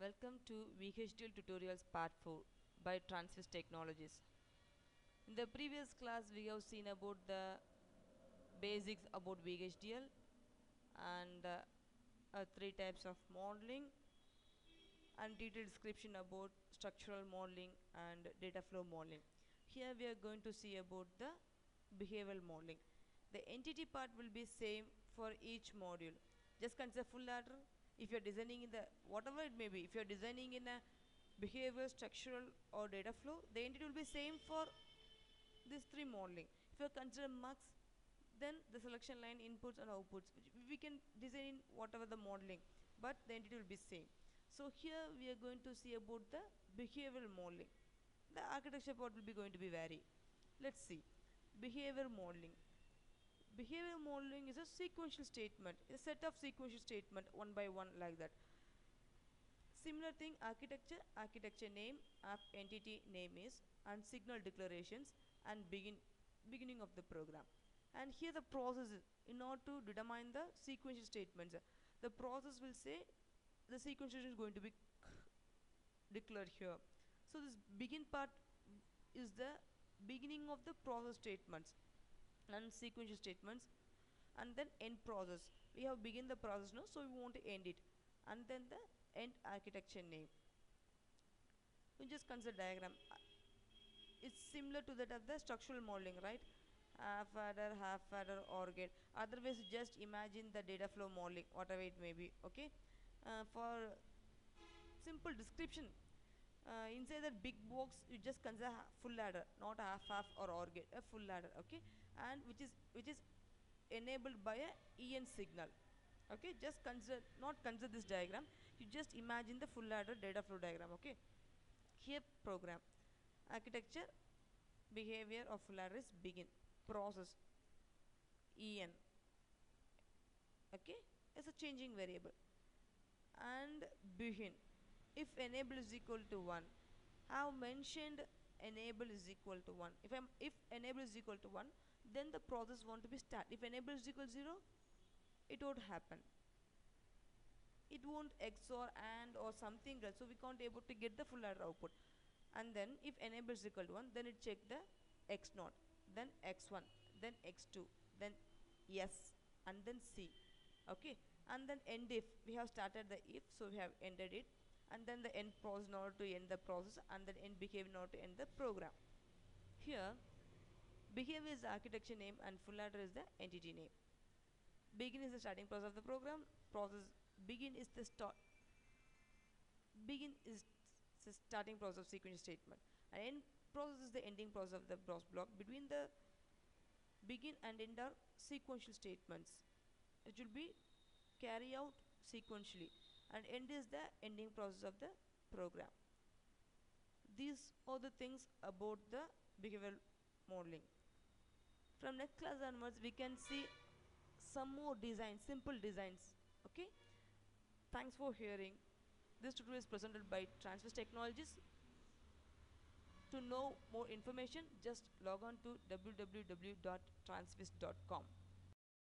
Welcome to VHDL tutorials part 4 by Transfers Technologies. In the previous class we have seen about the basics about VHDL and three types of modeling and detailed description about structural modeling and data flow modeling. Here we are going to see about the behavioral modeling. The entity part will be same for each module. Just consider full ladder. If you are designing in the whatever it may be, if you are designing in a behavior, structural or data flow, the entity will be same for these three modeling. If you consider mux, then the selection line inputs and outputs which we can design in whatever the modeling, but the entity will be same. So here we are going to see about the behavioral modeling. The architecture part will be going to be vary. Let's see. Behavior modeling. Behavior modeling is a sequential statement, a set of sequential statement one by one like that. Similar thing, architecture name, app entity name is, and signal declarations and beginning of the program. And here the process is, in order to determine the sequential statements, the process will say the sequential is going to be declared here. So this begin part is the beginning of the process statements and sequential statements, and then end process. We have begin the process now, so we want to end it, and then the end architecture name. We just consider diagram. It's similar to that of the structural modeling, right? Half adder, or gate. Otherwise, just imagine the data flow modeling, whatever it may be. Okay, for simple description, inside that big box, you just consider full ladder, not half or gate, a full ladder. Okay, and which is enabled by a en signal. Okay, just consider, not consider this diagram, you just imagine the full ladder data flow diagram. Okay, here program architecture behavior of full ladder is begin, process en. Okay, it's a changing variable, and begin if enable is equal to 1. I have mentioned enable is equal to 1. If enable is equal to 1, then the process want to be start. If enable is equal to 0, it won't happen. It won't XOR and or something else, so we can't able to get the full ladder output. And then if enable is equal to 1, then it check the x0, then x1, then x2, then yes, and then c. Okay, and then end if we have started the if, so we have ended it, and then the end process in order to end the process, and then end behavior in order to end the program. Here behavior is the architecture name and full ladder is the entity name. Begin is the starting process of the program. Process begin is the starting process of sequential statement, and end process is the ending process of the block. Between the begin and end are sequential statements. It will be carry out sequentially, and end is the ending process of the program. These are the things about the behavioral modeling. From next class onwards, we can see some more designs, simple designs. Okay, thanks for hearing. This tutorial is presented by Transfers Technologies. To know more information, just log on to www.transfers.com.